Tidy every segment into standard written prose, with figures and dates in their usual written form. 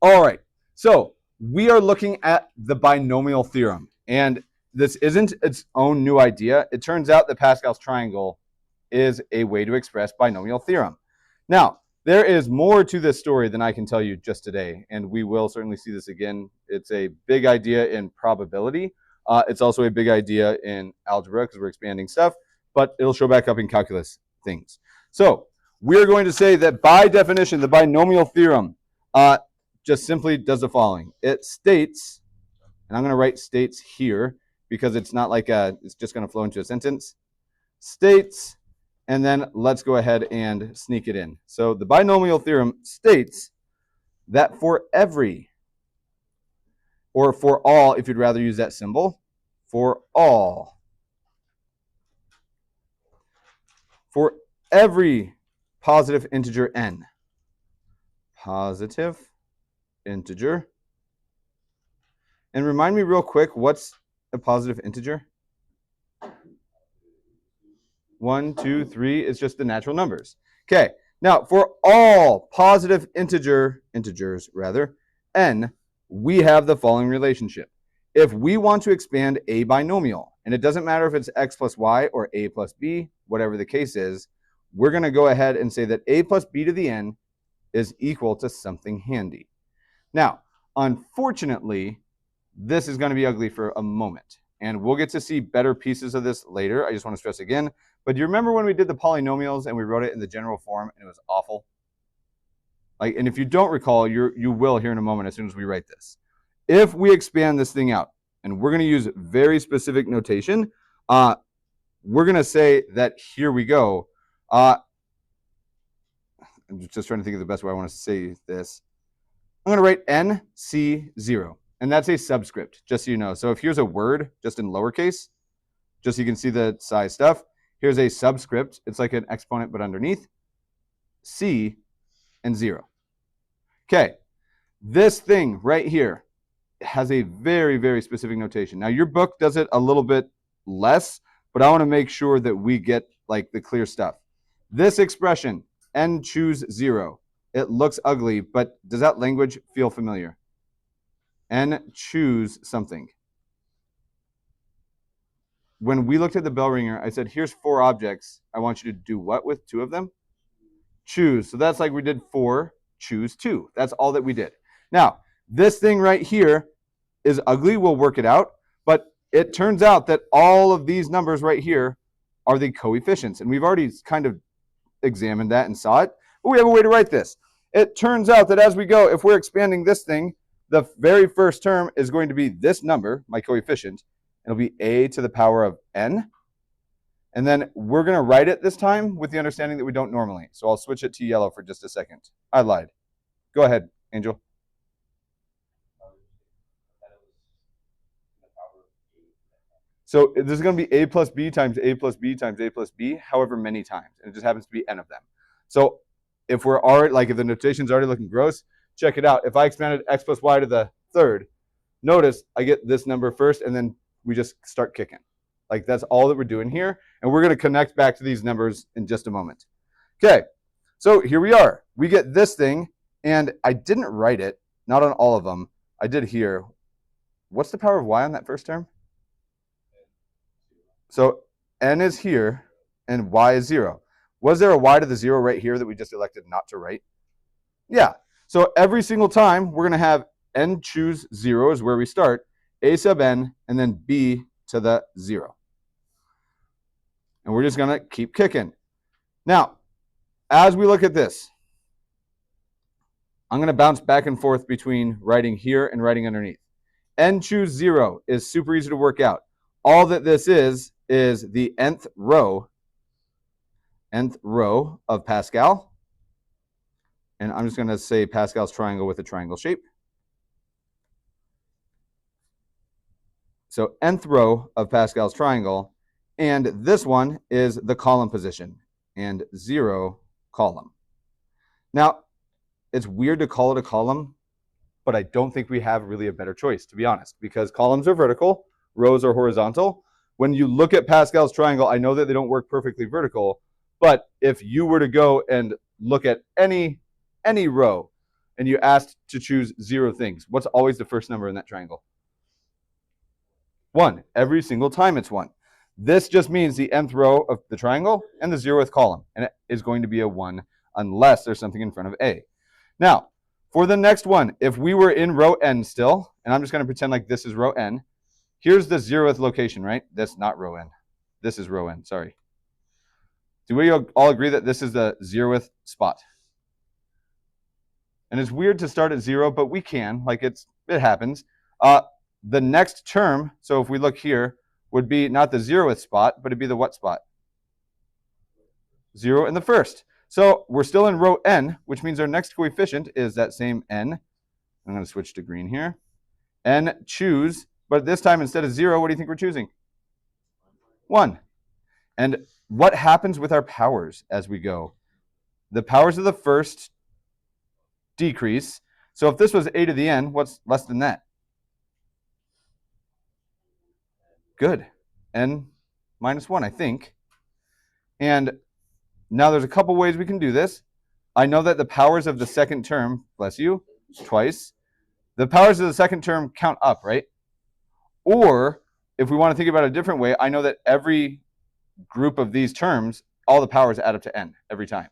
All right, so we are looking at the binomial theorem, and this isn't its own new idea. It turns out that Pascal's triangle is a way to express binomial theorem. Now, there is more to this story than I can tell you just today, and we will certainly see this again. It's a big idea in probability. It's also a big idea in algebra because we're expanding stuff, but it'll show back up in calculus things. So we're going to say that by definition, the binomial theorem just simply does the following. It states, and I'm going to write states here because it's not like it's just going to flow into a sentence. States, and then let's go ahead and sneak it in. So the binomial theorem states that for every, or for all, if you'd rather use that symbol, for every positive integer n, positive integer, and remind me real quick, what's a positive integer? 1, 2, 3 is just the natural numbers. Okay, now for all positive integers, n, we have the following relationship. If we want to expand a binomial, and it doesn't matter if it's x plus y or a plus b, whatever the case is, we're going to go ahead and say that a plus b to the n is equal to something handy. Now, unfortunately, this is going to be ugly for a moment, and we'll get to see better pieces of this later. I just want to stress again, but do you remember when we did the polynomials and we wrote it in the general form and it was awful? And if you don't recall, you will here in a moment as soon as we write this. If we expand this thing out, and we're going to use very specific notation, we're going to say that here we go. I'm just trying to think of the best way I want to say this. I'm going to write NC0, and that's a subscript, just so you know. So if here's a word, just in lowercase, just so you can see the size stuff, here's a subscript. It's like an exponent, but underneath, C and 0. Okay, this thing right here has a very, very specific notation. Now, your book does it a little bit less, but I want to make sure that we get like the clear stuff. This expression, n choose 0, it looks ugly, but does that language feel familiar? N choose something. When we looked at the bell ringer, I said, here's 4 objects. I want you to do what with 2 of them? Choose. So that's like we did 4, choose 2. That's all that we did. Now, this thing right here is ugly. We'll work it out. But it turns out that all of these numbers right here are the coefficients. And we've already kind of examined that and saw it. But we have a way to write this. It turns out that as we go, if we're expanding this thing, the very first term is going to be this number, my coefficient. It'll be a to the power of n. And then we're going to write it this time with the understanding that we don't normally. So I'll switch it to yellow for just a second. I lied. Go ahead, Angel. So this is going to be a plus b times a plus b times a plus b, however many times. And it just happens to be n of them. So if we're already, like if the notation's already looking gross, check it out. If I expanded x plus y to the third, notice I get this number first, and then we just start kicking. Like that's all that we're doing here. And we're going to connect back to these numbers in just a moment. Okay, so here we are. We get this thing, and I didn't write it, not on all of them. I did here. What's the power of y on that first term? So n is here, and y is 0. Was there a y to the 0 right here that we just elected not to write? Yeah. So every single time, we're going to have n choose 0 is where we start, a sub n, and then b to the 0. And we're just going to keep kicking. Now, as we look at this, I'm going to bounce back and forth between writing here and writing underneath. N choose 0 is super easy to work out. All that this is the nth row of Pascal. And I'm just going to say Pascal's triangle with a triangle shape. So nth row of Pascal's triangle. And this one is the column position, and 0 column. Now, it's weird to call it a column, but I don't think we have really a better choice, to be honest, because columns are vertical, rows are horizontal. When you look at Pascal's triangle, I know that they don't work perfectly vertical, but if you were to go and look at any row, and you asked to choose 0 things, what's always the first number in that triangle? 1. Every single time it's 1. This just means the nth row of the triangle and the 0th column, and it is going to be a 1 unless there's something in front of A. Now, for the next one, if we were in row n still, and I'm just going to pretend like this is row n, here's the 0th location, right? That's not row n. This is row n, sorry. Do we all agree that this is the 0th spot? And it's weird to start at 0, but we can, like it happens. The next term, so if we look here, would be not the 0th spot, but it'd be the what spot? 0 in the first. So we're still in row n, which means our next coefficient is that same n. I'm going to switch to green here. N choose, but this time instead of 0, what do you think we're choosing? 1. And what happens with our powers as we go? The powers of the first decrease. So if this was a to the n, what's less than that? Good. N minus 1, I think. And now there's a couple ways we can do this. I know that the powers of the second term, bless you, twice. The powers of the second term count up, right? Or if we want to think about it a different way, I know that every group of these terms, all the powers add up to n every time.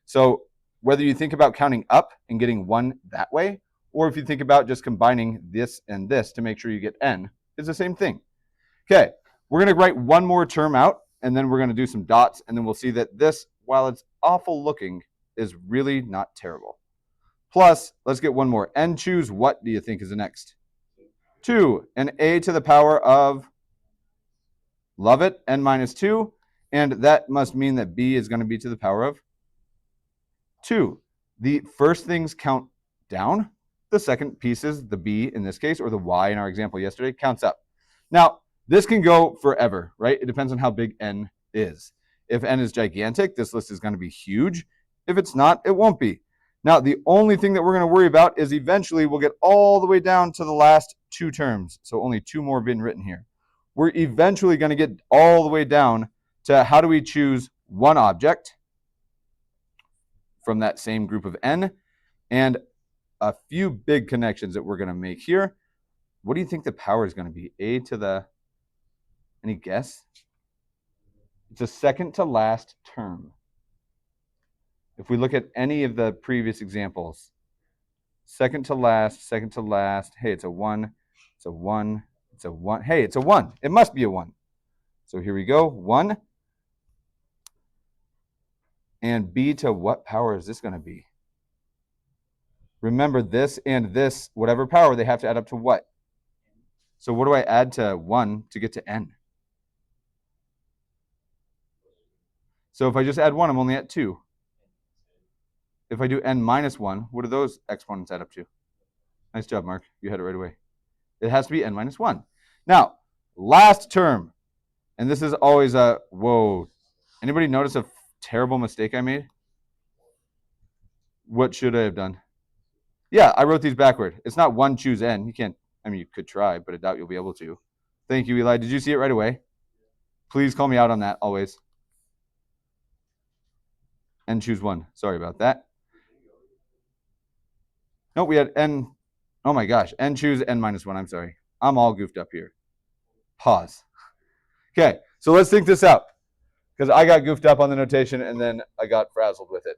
So whether you think about counting up and getting 1 that way, or if you think about just combining this and this to make sure you get n, it's the same thing. Okay, we're going to write one more term out, and then we're going to do some dots, and then we'll see that this, while it's awful looking, is really not terrible. Plus, let's get one more. N choose what do you think is the next? 2. And a to the power of, love it, n minus 2. And that must mean that b is going to be to the power of 2. The first things count down. The second pieces, the b in this case, or the y in our example yesterday, counts up. Now, this can go forever, right? It depends on how big n is. If n is gigantic, this list is going to be huge. If it's not, it won't be. Now, the only thing that we're going to worry about is eventually we'll get all the way down to the last 2 terms. So only 2 more been written here. We're eventually going to get all the way down to how do we choose one object from that same group of n, and a few big connections that we're going to make here. What do you think the power is going to be? A to the, any guess? It's a second to last term. If we look at any of the previous examples, second to last, hey, it's a 1, it's a 1, it's a 1. Hey, it's a 1. It must be a 1. So here we go, 1. And b to what power is this going to be? Remember, this and this, whatever power, they have to add up to what? So what do I add to 1 to get to n? So if I just add 1, I'm only at 2. If I do n minus 1, what do those exponents add up to? Nice job, Mark. You had it right away. It has to be n minus 1. Now, last term. And this is always a, whoa. Anybody notice a terrible mistake I made? What should I have done? Yeah, I wrote these backward. It's not 1 choose n. You can't, I mean, you could try, but I doubt you'll be able to. Thank you, Eli. Did you see it right away? Please call me out on that always. N choose 1. Sorry about that. No, we had n. Oh my gosh, n choose n minus 1. I'm sorry. I'm all goofed up here. Pause. Okay, so let's think this out, because I got goofed up on the notation and then I got frazzled with it.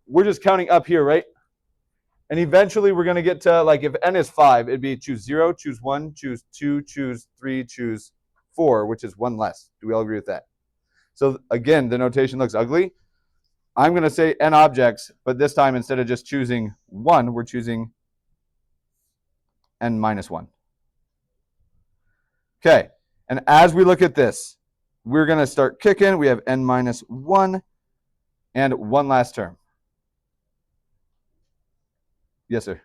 We're just counting up here, right? And eventually we're going to get to, like, if n is 5, it'd be choose 0, choose 1, choose 2, choose 3, choose 4, which is 1 less. Do we all agree with that? So again, the notation looks ugly. I'm going to say n objects, but this time instead of just choosing 1, we're choosing n minus 1. Okay, and as we look at this, we're going to start kicking. We have n minus 1 and one last term. Yes, sir.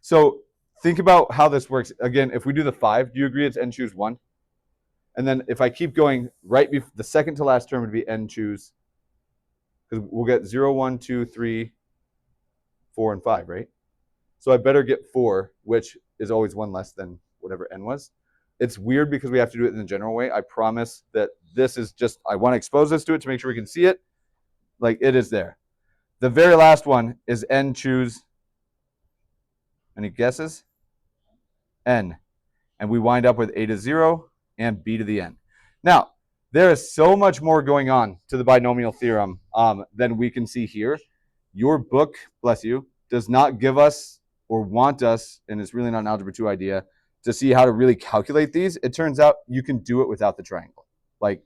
So think about how this works. Again, if we do the 5, do you agree it's n choose 1? And then if I keep going, right before the second to last term would be n choose, because we'll get 0, 1, 2, 3, 4, and 5, right? So I better get 4, which is always 1 less than whatever n was. It's weird because we have to do it in the general way. I promise that this is just, I want to expose this to it to make sure we can see it. Like, it is there. The very last one is n choose, any guesses? N. And we wind up with a to 0 and b to the n. Now, there is so much more going on to the binomial theorem than we can see here. Your book, bless you, does not give us or want us, and it's really not an Algebra 2 idea, to see how to really calculate these. It turns out you can do it without the triangle. Like,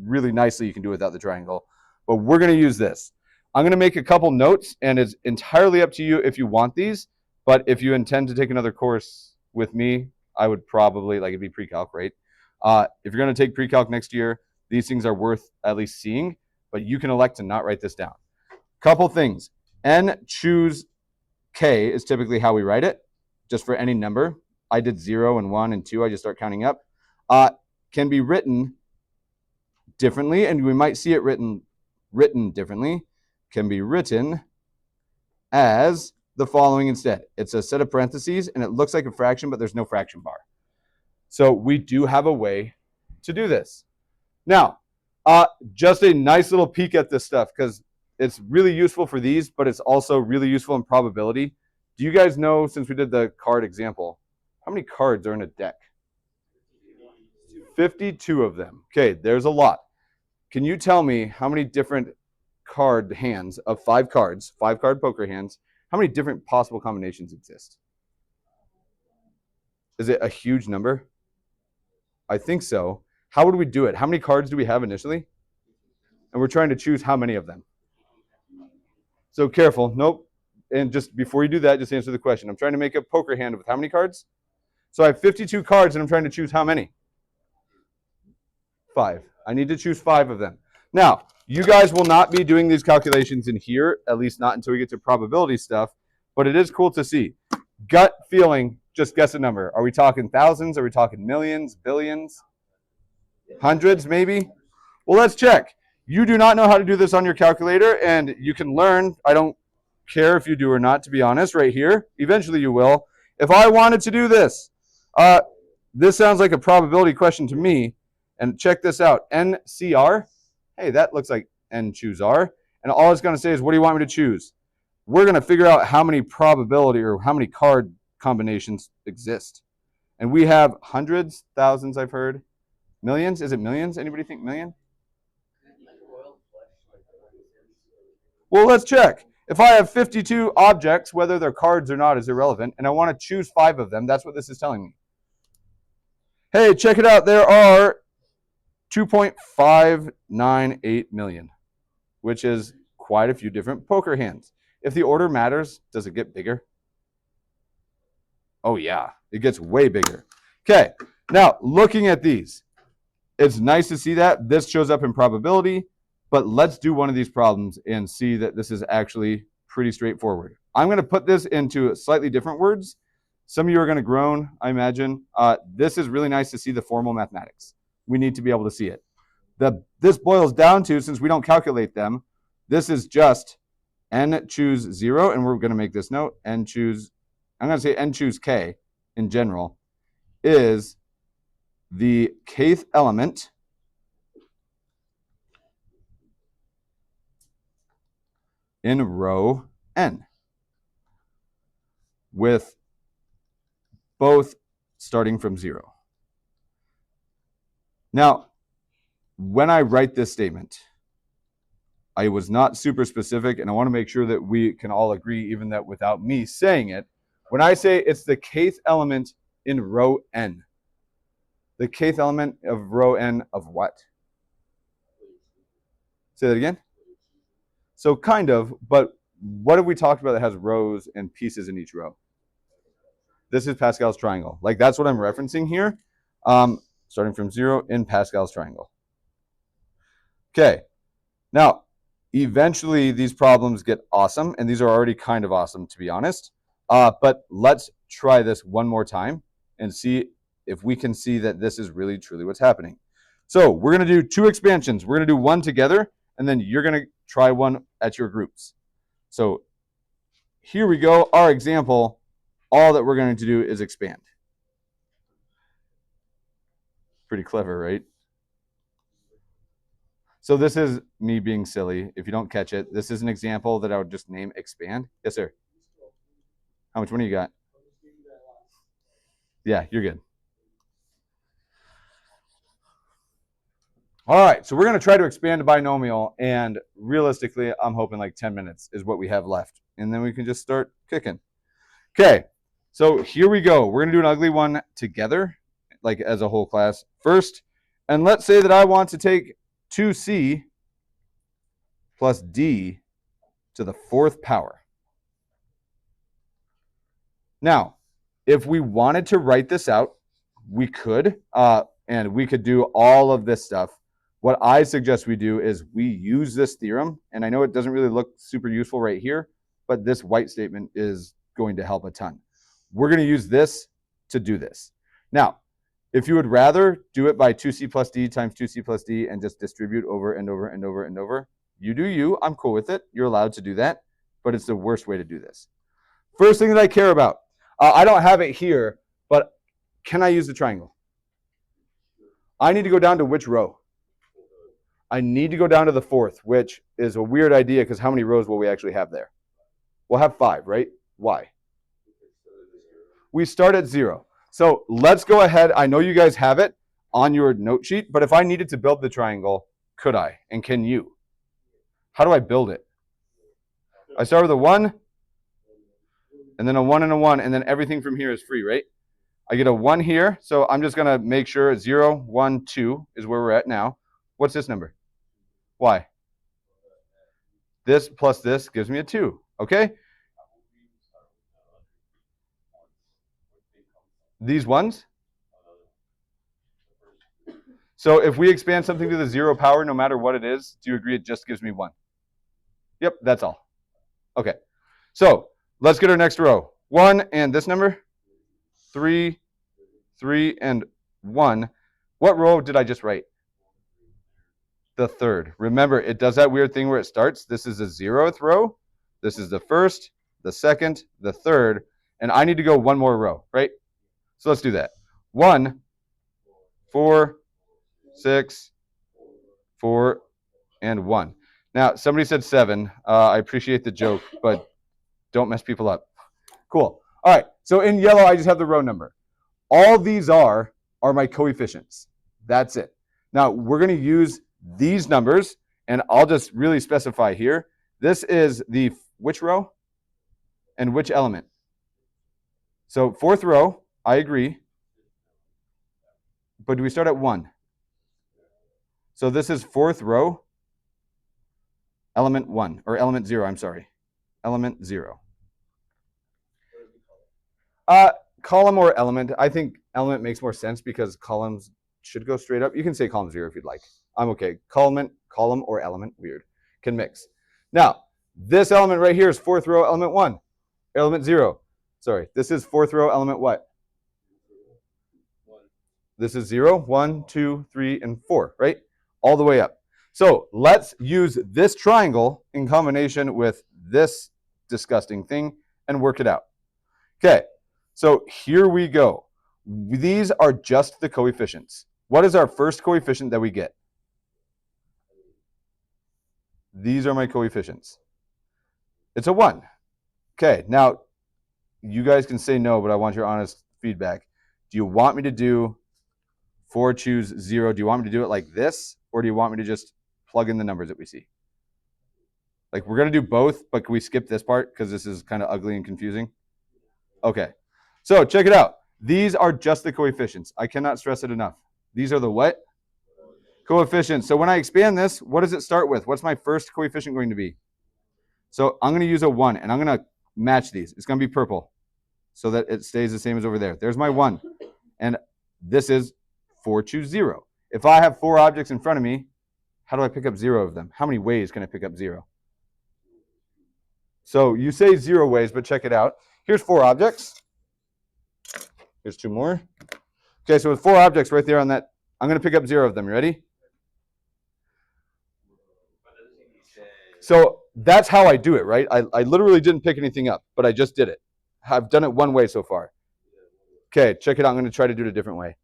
really nicely you can do it without the triangle. But we're going to use this. I'm going to make a couple notes, and it's entirely up to you if you want these. But if you intend to take another course with me, I would probably, like, it'd be pre-calc, right? If you're going to take pre-calc next year, these things are worth at least seeing, but you can elect to not write this down. Couple things. N choose k is typically how we write it, just for any number. I did 0 and 1 and 2. I just start counting up. Can be written differently, and we might see it written differently. Can be written as the following instead. It's a set of parentheses, and it looks like a fraction, but there's no fraction bar. So we do have a way to do this. Now, just a nice little peek at this stuff, because it's really useful for these, but it's also really useful in probability. Do you guys know, since we did the card example, how many cards are in a deck? 52 of them. Okay, there's a lot. Can you tell me how many different card hands of 5 cards, 5-card poker hands, how many different possible combinations exist? Is it a huge number? I think so. How would we do it? How many cards do we have initially? And we're trying to choose how many of them. So careful. Nope. And just before you do that, just answer the question. I'm trying to make a poker hand with how many cards? So I have 52 cards, and I'm trying to choose how many? 5. I need to choose 5 of them. Now, you guys will not be doing these calculations in here, at least not until we get to probability stuff, but it is cool to see. Gut feeling, just guess a number. Are we talking thousands? Are we talking millions, billions, hundreds maybe? Well, let's check. You do not know how to do this on your calculator, and you can learn. I don't care if you do or not, to be honest, right here. Eventually you will. If I wanted to do this, this sounds like a probability question to me. And check this out. NCR. Hey, that looks like N choose R. And all it's going to say is, what do you want me to choose? We're going to figure out how many probability or how many card combinations exist. And we have hundreds, thousands, I've heard. Millions? Is it millions? Anybody think million? Well, let's check. If I have 52 objects, whether they're cards or not is irrelevant, and I want to choose 5 of them, that's what this is telling me. Hey, check it out. There are 2.598 million, which is quite a few different poker hands. If the order matters, does it get bigger? Oh yeah, it gets way bigger. Okay, now looking at these, it's nice to see that this shows up in probability, but let's do one of these problems and see that this is actually pretty straightforward. I'm going to put this into slightly different words. Some of you are going to groan, I imagine. This is really nice to see the formal mathematics. We need to be able to see it. This boils down to, since we don't calculate them, this is just n choose 0, and we're going to make this note, n choose, I'm going to say n choose k in general, is the kth element in row n, with both starting from 0. Now, when I write this statement, I was not super specific, and I want to make sure that we can all agree, even that without me saying it, when I say it's the kth element in row n, the kth element of row n of what? Say that again? So kind of, but what have we talked about that has rows and pieces in each row? This is Pascal's triangle. Like, that's what I'm referencing here, starting from 0 in Pascal's triangle. Okay, now, eventually these problems get awesome, and these are already kind of awesome, to be honest. But let's try this one more time and see if we can see that this is really, truly what's happening. So we're going to do 2 expansions. We're going to do one together, and then you're going to try one at your groups. So here we go. Our example, all that we're going to do is expand. Pretty clever, right? So this is me being silly. If you don't catch it, this is an example that I would just name expand. Yes, sir. How much money you got? Yeah, you're good. All right, so we're going to try to expand a binomial, and realistically, I'm hoping like 10 minutes is what we have left, and then we can just start kicking. Okay, so here we go. We're going to do an ugly one together, like as a whole class first, and let's say that I want to take 2c plus d to the fourth power. Now, if we wanted to write this out, we could, and we could do all of this stuff. What I suggest we do is we use this theorem, and I know it doesn't really look super useful right here, but this white statement is going to help a ton. We're going to use this to do this. Now, if you would rather do it by 2c plus d times 2c plus d and just distribute over and over and over and over, you do you. I'm cool with it. You're allowed to do that, but it's the worst way to do this. First thing that I care about, I don't have it here, but can I use the triangle? I need to go down to which row? I need to go down to the fourth, which is a weird idea because how many rows will we actually have there? We'll have 5, right? Why? We start at 0. So let's go ahead. I know you guys have it on your note sheet, but if I needed to build the triangle, could I? And can you? How do I build it? I start with a 1, and then a 1 and a 1, and then everything from here is free, right? I get a 1 here, so I'm just going to make sure 0, 1, 2 is where we're at now. What's this number? Why? This plus this gives me a 2, okay? These ones? So if we expand something to the 0 power, no matter what it is, do you agree it just gives me 1? Yep, that's all. Okay, so let's get our next row. 1 and this number? 3, 3, and 1. What row did I just write? The third. Remember, it does that weird thing where it starts. This is the 0th row. This is the first, the second, the third, and I need to go one more row, right? So let's do that. 1, 4, 6, 4, and 1. Now, somebody said 7. I appreciate the joke, but don't mess people up. Cool. All right, so in yellow, I just have the row number. All these are my coefficients. That's it. Now, we're going to use these numbers, and I'll just really specify here. This is the which row and which element? So fourth row, I agree. But do we start at 1? So this is fourth row, element 1, or element 0, I'm sorry. Element 0. Column or element. I think element makes more sense because columns should go straight up. You can say column 0 if you'd like. I'm okay. Column or element, weird. Can mix. Now, this element right here is fourth row, element 1. Element 0. Sorry, this is fourth row, element what? 1. This is 0, 1, 2, 3, and 4, right? All the way up. So let's use this triangle in combination with this disgusting thing and work it out. Okay, so here we go. These are just the coefficients. What is our first coefficient that we get? These are my coefficients. It's a 1. Okay, now you guys can say no, but I want your honest feedback. Do you want me to do 4 choose 0? Do you want me to do it like this, or do you want me to just plug in the numbers that we see? Like, we're going to do both, but can we skip this part because this is kind of ugly and confusing? Okay, so check it out. These are just the coefficients. I cannot stress it enough. These are the what? Coefficients. So when I expand this, what does it start with? What's my first coefficient going to be? So I'm going to use a 1, and I'm going to match these. It's going to be purple so that it stays the same as over there. There's my 1. And this is 4 choose 0. If I have 4 objects in front of me, how do I pick up 0 of them? How many ways can I pick up 0? So you say 0 ways, but check it out. Here's 4 objects. Here's 2 more. Okay, so with 4 objects right there on that, I'm going to pick up 0 of them. You ready? So that's how I do it, right? I literally didn't pick anything up, but I just did it. I've done it one way so far. Okay, check it out. I'm going to try to do it a different way.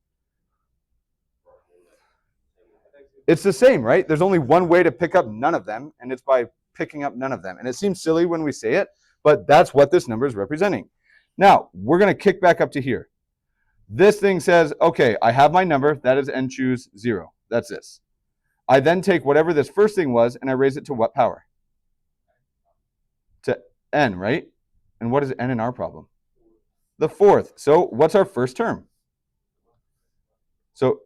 It's the same, right? There's only one way to pick up none of them, and it's by picking up none of them. And it seems silly when we say it, but that's what this number is representing. Now, we're going to kick back up to here. This thing says, okay, I have my number. That is n choose 0. That's this. I then take whatever this first thing was, and I raise it to what power? To n, right? And what is n in our problem? The fourth. So what's our first term? So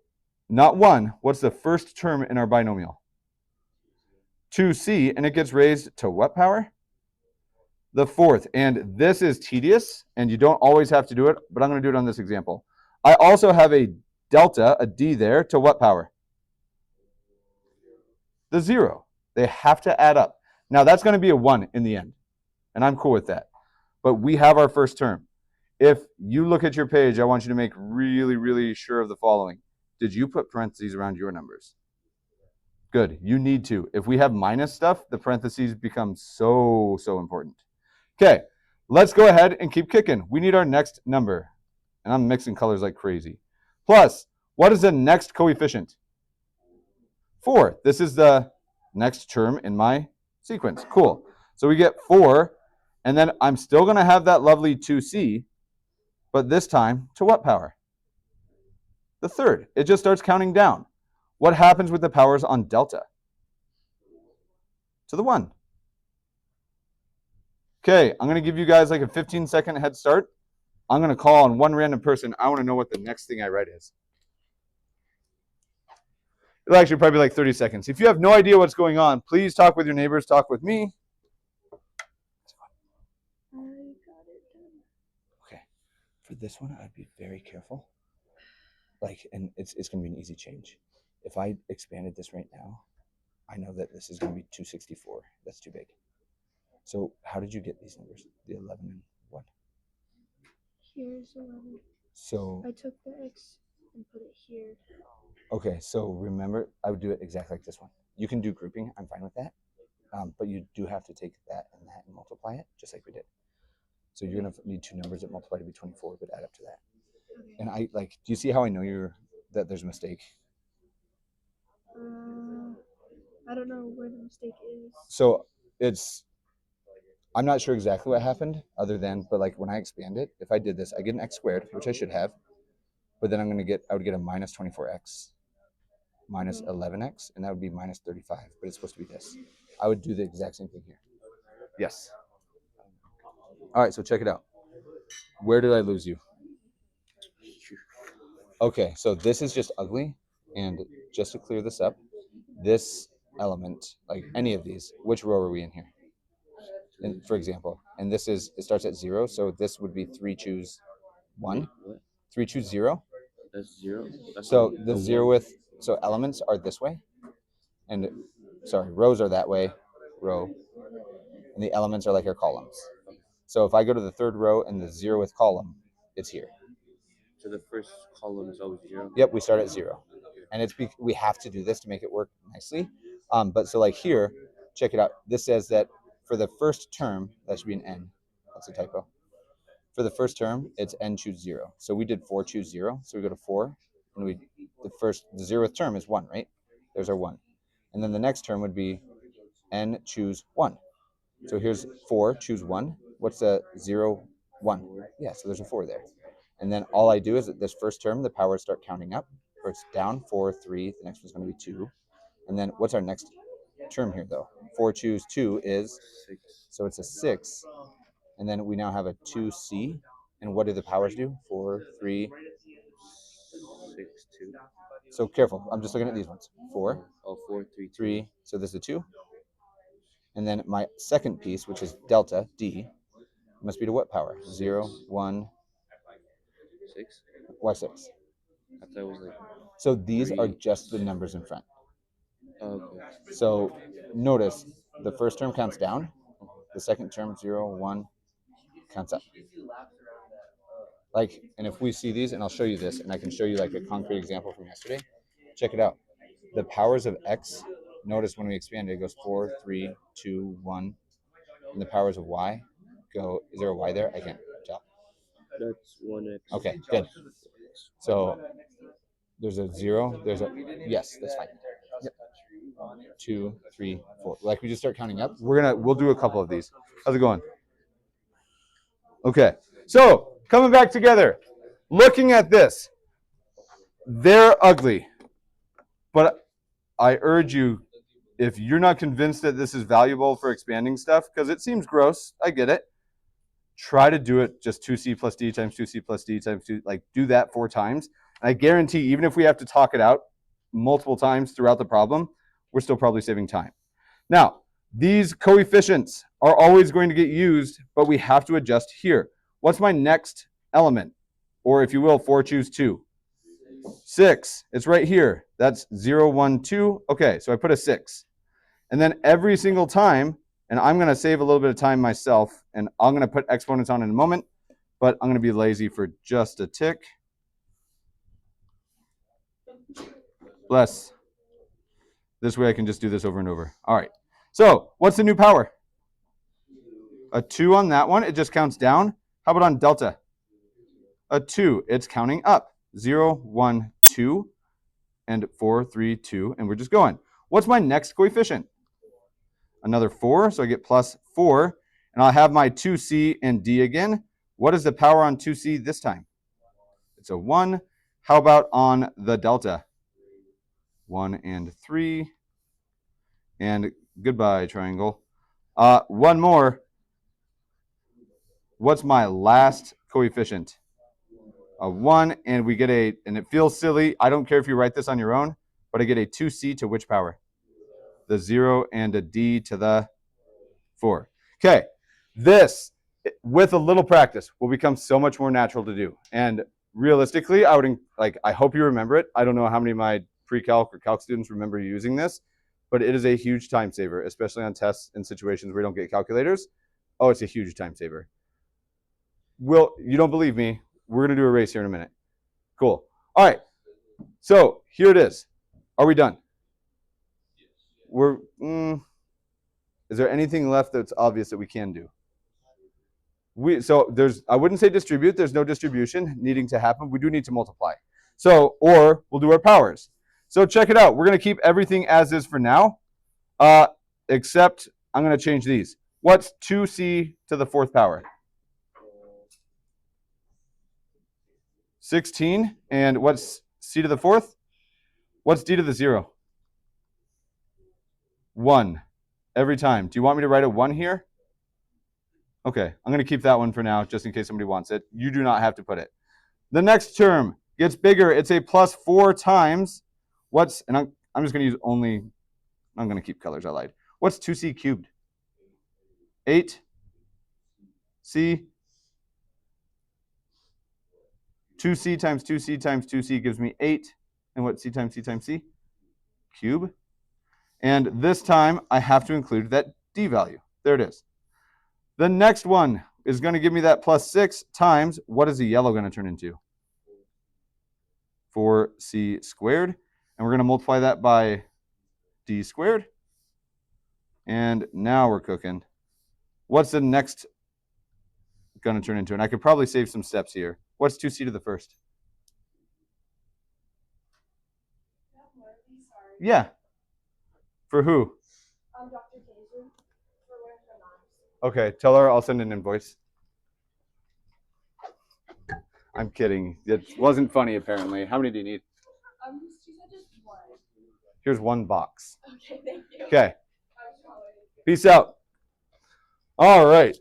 not 1. What's the first term in our binomial? 2c, and it gets raised to what power? The fourth. And this is tedious, and you don't always have to do it, but I'm going to do it on this example. I also have a delta, a d there, to what power? The 0. They have to add up. Now, that's going to be a 1 in the end, and I'm cool with that. But we have our first term. If you look at your page, I want you to make really, really sure of the following. Did you put parentheses around your numbers? Good. You need to. If we have minus stuff, the parentheses become so important. Okay, let's go ahead and keep kicking. We need our next number. And I'm mixing colors like crazy. Plus, what is the next coefficient? 4. This is the next term in my sequence. Cool. So we get 4, and then I'm still going to have that lovely 2c, but this time to what power? The third. It just starts counting down. What happens with the powers on delta? To the 1. Okay, I'm going to give you guys like a 15-second head start. I'm going to call on one random person. I want to know what the next thing I write is. It'll actually probably be like 30 seconds. If you have no idea what's going on, please talk with your neighbors, talk with me. Okay, for this one, I'd be very careful. And it's going to be an easy change. If I expanded this right now, I know that this is going to be 264. That's too big. So how did you get these numbers? The 11 and what? Here's 11. So I took the x and put it here. Okay, so remember, I would do it exactly like this one. You can do grouping. I'm fine with that. But you do have to take that and multiply it, just like we did. So you're going to need two numbers that multiply to be 24, but add up to that. Okay. And do you see how I know that there's a mistake? I don't know where the mistake is. So I'm not sure exactly what happened other than, but when I expand it, if I did this, I get an x squared, which I should have, but then I would get a minus 24x minus 11x, and that would be minus 35, but it's supposed to be this. I would do the exact same thing here. Yes. All right, so check it out. Where did I lose you? Okay, so this is just ugly, and just to clear this up, this element, like any of these, which row are we in here? For example, and it starts at 0, so this would be 3 choose 1. 3 choose 0. That's 0. So the 0 so elements are this way, and rows are that way, row, and the elements are like our columns. So if I go to the third row and the 0th column, it's here. So the first column is always 0? Yep, we start at 0. And we have to do this to make it work nicely. But so here, check it out. This says that for the first term, that should be an n. That's a typo. For the first term, it's n choose 0. So we did 4 choose 0. So we go to 4, and the 0th term is 1, right? There's our 1. And then the next term would be n choose 1. So here's 4 choose 1. What's the 0, 1? Yeah, so there's a 4 there. And then all I do is that this first term, the powers start counting up. Or it's down 4, 3. The next one's going to be 2. And then what's our next term here, though? 4 choose 2 is 6. So it's a 6. And then we now have a 2c. And what do the powers do? 4, 3, 6, 2. So careful. I'm just looking at these ones. 4. Oh, 4, 3, 2. 3. So this is a 2. And then my second piece, which is delta, d, must be to what power? 0, 1. 6? Why 6? I thought it was So these 3. are just the numbers in front. Oh, okay. So notice the first term counts down. The second term, 0, 1, counts up. And if we see these, and I'll show you this, and I can show you a concrete example from yesterday. Check it out. The powers of x, notice when we expand it, it goes 4, 3, 2, 1. And the powers of y go, is there a y there? I can't tell. That's 1x. Okay, good. So there's a 0. Yes, that's fine. Yep. 2, 3, 4. Like we just start counting up. We'll do a couple of these. How's it going? Okay. So coming back together, looking at this, they're ugly. But I urge you, if you're not convinced that this is valuable for expanding stuff, because it seems gross, I get it. Try to do it just 2c plus d times 2c plus d times 2, like do that 4 times. And I guarantee, even if we have to talk it out multiple times throughout the problem, we're still probably saving time. Now, these coefficients are always going to get used, but we have to adjust here. What's my next element? Or if you will, 4 choose 2. 6, it's right here. That's 0, 1, 2. Okay, so I put a 6. And then every single time, and I'm going to save a little bit of time myself, and I'm going to put exponents on in a moment, but I'm going to be lazy for just a tick. Bless. This way I can just do this over and over. All right. So what's the new power? A 2 on that one. It just counts down. How about on delta? A 2. It's counting up. 0, 1, 2, and 4, 3, 2, and we're just going. What's my next coefficient? Another 4, so I get plus 4, and I'll have my 2c and d again. What is the power on 2c this time? It's a 1. How about on the delta? 1 and 3, and goodbye, triangle. One more. What's my last coefficient? A 1, and we get a, and it feels silly. I don't care if you write this on your own, but I get a 2c to which power? The 0 and a d to the 4. Okay, this, with a little practice, will become so much more natural to do. And realistically, I hope you remember it. I don't know how many of my pre-calc or calc students remember using this, but it is a huge time saver, especially on tests and situations where you don't get calculators. Oh, it's a huge time saver. You don't believe me? We're going to do a race here in a minute. Cool. All right. So here it is. Are we done? Is there anything left that's obvious that we can do? I wouldn't say distribute. There's no distribution needing to happen. We do need to multiply. So, or we'll do our powers. So check it out. We're going to keep everything as is for now, except I'm going to change these. What's 2c to the 4th power? 16. And what's c to the 4th? What's d to the 0? 1. Every time. Do you want me to write a 1 here? Okay, I'm going to keep that one for now, just in case somebody wants it. You do not have to put it. The next term gets bigger. It's a plus 4 times. And I'm just going to use only, I'm going to keep colors, I lied. What's 2c cubed? 8. C. 2c times 2c times 2c gives me 8. And what c times c times c? Cube. And this time, I have to include that d value. There it is. The next one is going to give me that plus 6 times, what is the yellow going to turn into? 4c squared. And we're going to multiply that by d squared. And now we're cooking. What's the next going to turn into? And I could probably save some steps here. What's 2c to the 1st? Yeah. For who? Dr. Taser, for wearing her knives. Okay, tell her I'll send an invoice. I'm kidding. It wasn't funny, apparently. How many do you need? She said just one. Here's 1 box. Okay, thank you. Okay. Peace out. All right.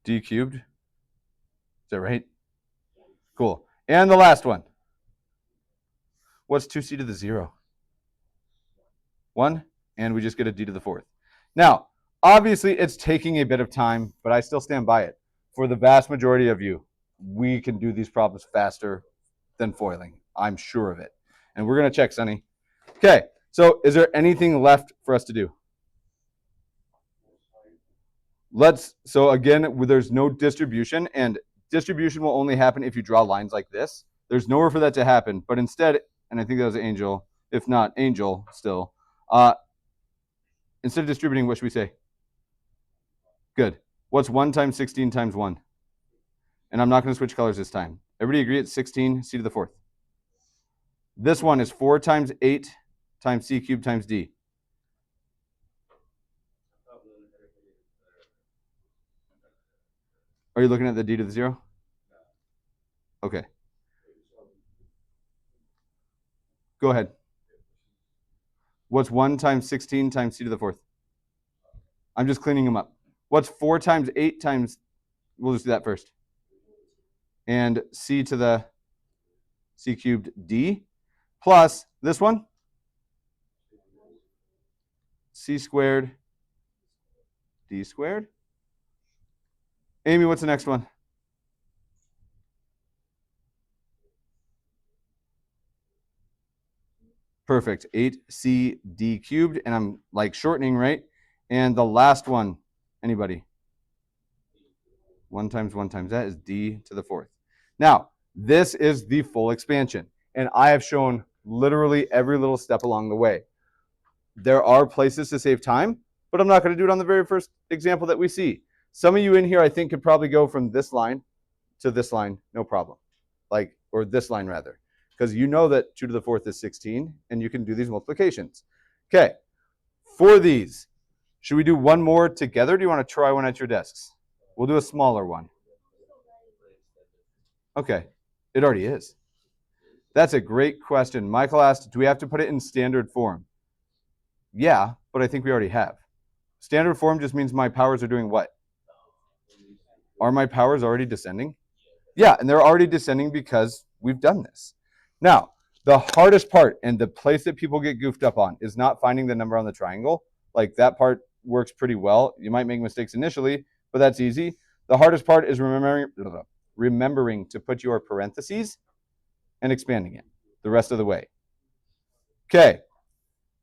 D cubed. Is that right? Cool. And the last one. What's 2c to the 0? 1. And we just get a d to the 4th. Now, obviously, it's taking a bit of time, but I still stand by it. For the vast majority of you, we can do these problems faster than foiling. I'm sure of it. And we're going to check, Sonny. Okay, so is there anything left for us to do? So again, there's no distribution, and distribution will only happen if you draw lines like this. There's nowhere for that to happen, but instead, and I think that was Angel, if not Angel still, instead of distributing, what should we say? Good. What's 1 times 16 times 1? And I'm not going to switch colors this time. Everybody agree it's 16 c to the 4th? This one is 4 times 8 times c cubed times d. Are you looking at the d to the 0? Okay. Go ahead. What's 1 times 16 times c to the 4th? I'm just cleaning them up. What's 4 times 8 times, we'll just do that first. And c to the c cubed d plus this one, c squared d squared. Amy, what's the next one? Perfect. 8c d cubed, and I'm like shortening, right? And the last one, anybody? 1 times that is d to the 4th. Now, this is the full expansion, and I have shown literally every little step along the way. There are places to save time, but I'm not going to do it on the very first example that we see. Some of you in here, I think, could probably go from this line to this line, no problem. Or this line rather, because you know that 2 to the 4th is 16, and you can do these multiplications. Okay, for these, should we do one more together? Or do you want to try one at your desks? We'll do a smaller one. Okay, it already is. That's a great question. Michael asked, do we have to put it in standard form? Yeah, but I think we already have. Standard form just means my powers are doing what? Are my powers already descending? Yeah, and they're already descending because we've done this. Now, the hardest part and the place that people get goofed up on is not finding the number on the triangle. Like that part works pretty well. You might make mistakes initially, but that's easy. The hardest part is remembering to put your parentheses and expanding it the rest of the way. Okay,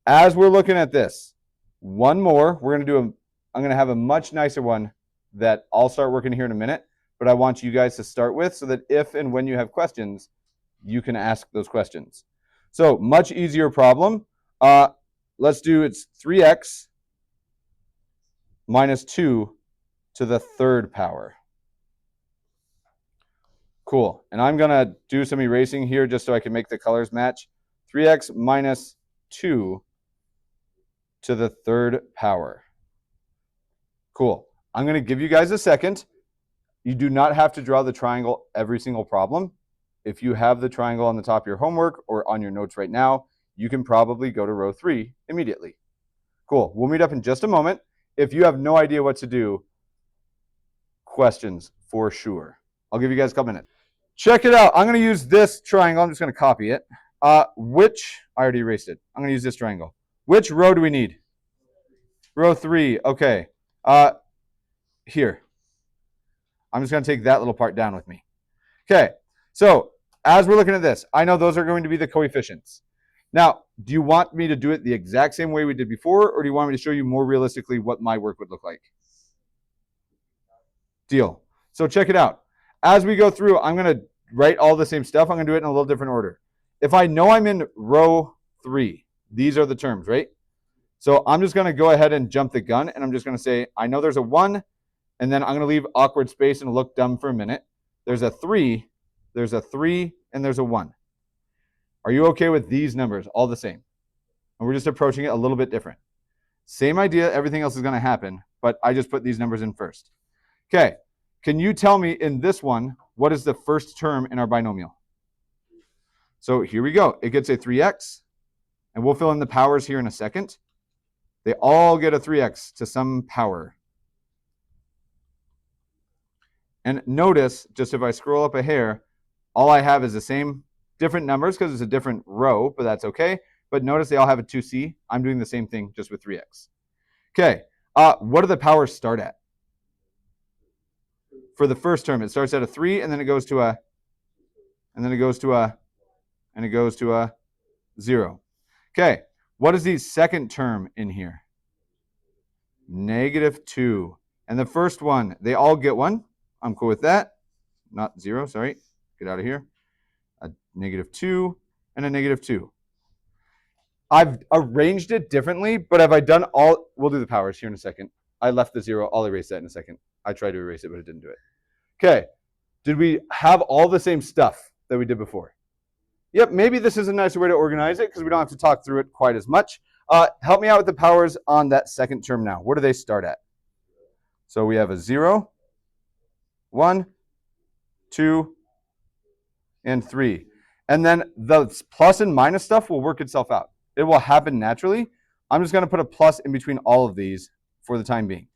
as we're looking at this, one more, I'm going to have a much nicer one that I'll start working here in a minute, but I want you guys to start with so that if and when you have questions, you can ask those questions. So much easier problem. Let's do, it's 3x minus 2 to the 3rd power. Cool. And I'm going to do some erasing here just so I can make the colors match. 3x minus 2 to the 3rd power. Cool. I'm going to give you guys a second. You do not have to draw the triangle every single problem. If you have the triangle on the top of your homework or on your notes right now, you can probably go to row 3 immediately. Cool. We'll meet up in just a moment. If you have no idea what to do, questions for sure. I'll give you guys a couple minutes. Check it out. I'm going to use this triangle. I'm just going to copy it. I already erased it. I'm going to use this triangle. Which row do we need? Row 3. Okay. Here. I'm just going to take that little part down with me. Okay. So as we're looking at this, I know those are going to be the coefficients. Now, do you want me to do it the exact same way we did before, or do you want me to show you more realistically what my work would look like? Deal. So check it out. As we go through, I'm going to write all the same stuff. I'm going to do it in a little different order. If I know I'm in row 3, these are the terms, right? So I'm just going to go ahead and jump the gun, and I'm just going to say, I know there's a 1, and then I'm going to leave awkward space and look dumb for a minute. There's a 3, there's a 3, and there's a 1. Are you okay with these numbers, all the same? And we're just approaching it a little bit different. Same idea, everything else is going to happen, but I just put these numbers in first. Okay, can you tell me in this one, what is the first term in our binomial? So here we go. It gets a 3x, and we'll fill in the powers here in a second. They all get a 3x to some power. And notice, just if I scroll up a hair, all I have is the same different numbers because it's a different row, but that's okay. But notice they all have a 2c. I'm doing the same thing just with 3x. Okay, what do the powers start at? For the first term, it starts at a 3, and then it goes to a, and then it goes to a, and it goes to a 0. Okay, what is the second term in here? -2. And the first one, they all get 1. I'm cool with that. Not 0, sorry. Get out of here. A -2 and a -2. I've arranged it differently, but have I done all? We'll do the powers here in a second. I left the 0. I'll erase that in a second. I tried to erase it, but it didn't do it. Okay. Did we have all the same stuff that we did before? Yep, maybe this is a nicer way to organize it because we don't have to talk through it quite as much. Help me out with the powers on that second term now. Where do they start at? So we have a 0, 1, 2, and 3. And then the plus and minus stuff will work itself out. It will happen naturally. I'm just going to put a plus in between all of these for the time being.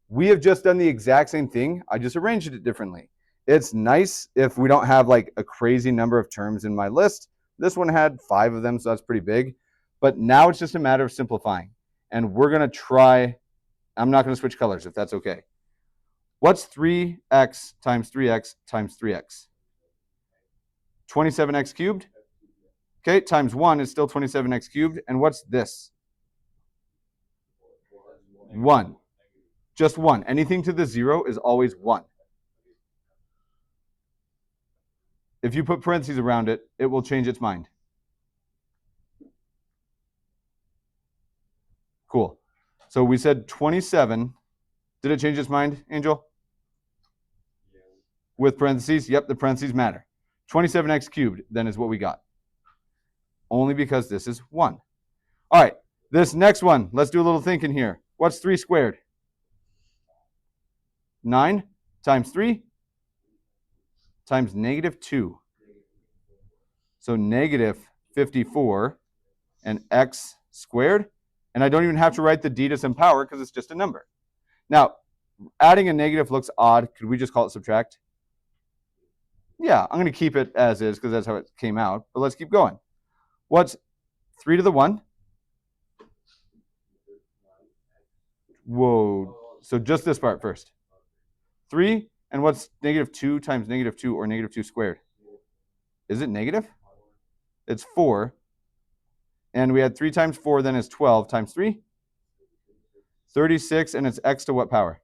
We have just done the exact same thing. I just arranged it differently. It's nice if we don't have like a crazy number of terms in my list. This one had 5 of them, so that's pretty big. But now it's just a matter of simplifying. And we're going to try, I'm not going to switch colors if that's okay. What's 3x times 3x times 3x? 27x cubed. Okay, times 1 is still 27x cubed. And what's this? 1. Just 1. Anything to the 0 is always 1. If you put parentheses around it, it will change its mind. Cool. So we said 27. Did it change its mind, Angel? With parentheses? Yep, the parentheses matter. 27x cubed then is what we got. Only because this is 1. All right, this next one, let's do a little thinking here. What's 3 squared? 9 times 3 times negative 2. So negative 54 and x squared. And I don't even have to write the d to some power because it's just a number. Now, adding a negative looks odd. Could we just call it subtract? Yeah, I'm going to keep it as is because that's how it came out. But let's keep going. What's 3 to the 1? Whoa. So just this part first. 3, and what's negative 2 times negative 2 or negative 2 squared? Is it negative? It's 4. And we had 3 times 4 then is 12 times 3. 36, and it's x to what power?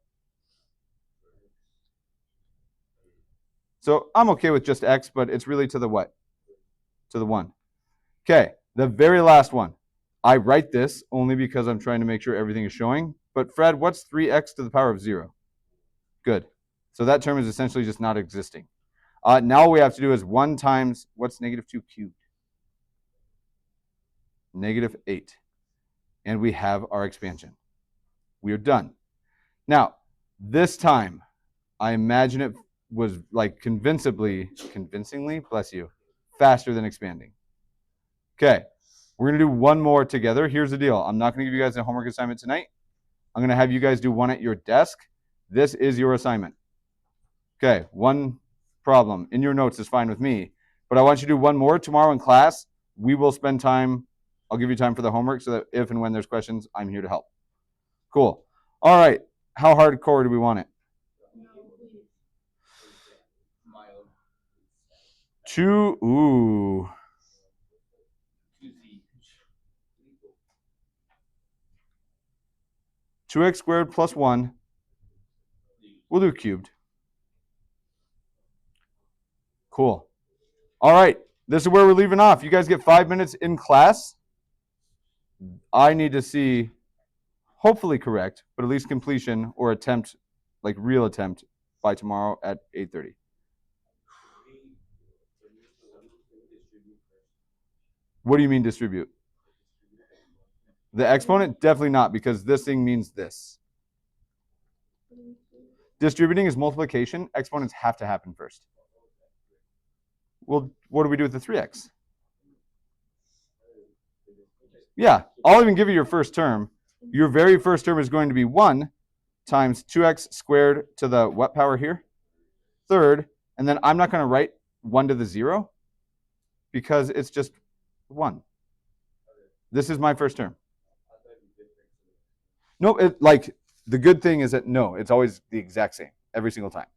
So I'm okay with just x, but it's really to the what? To the 1. Okay, the very last one. I write this only because I'm trying to make sure everything is showing. But Fred, what's 3x to the power of 0? Good. So that term is essentially just not existing. Now all we have to do is 1 times, what's negative 2 cubed? Negative 8. And we have our expansion. We are done. Now, this time, I imagine it was like convincingly, bless you, faster than expanding. Okay, we're going to do one more together. Here's the deal. I'm not going to give you guys a homework assignment tonight. I'm going to have you guys do one at your desk. This is your assignment. Okay, one problem. In your notes is fine with me. But I want you to do one more tomorrow in class. We will spend time. I'll give you time for the homework so that if and when there's questions, I'm here to help. Cool. All right. How hardcore do we want it? 2. Ooh. 2x squared plus 1. We'll do cubed. Cool. All right. This is where we're leaving off. You guys get 5 minutes in class. I need to see, hopefully correct, but at least completion or attempt, like real attempt, by tomorrow at 8:30. What do you mean distribute? The exponent? Definitely not, because this thing means this. Distributing is multiplication. Exponents have to happen first. Well, what do we do with the 3x? Yeah, I'll even give you your first term. Your very first term is going to be 1 times 2x squared to the what power here? 3rd. And then I'm not going to write 1 to the 0 because it's just 1. This is my first term. No, like the good thing is that no, it's always the exact same every single time.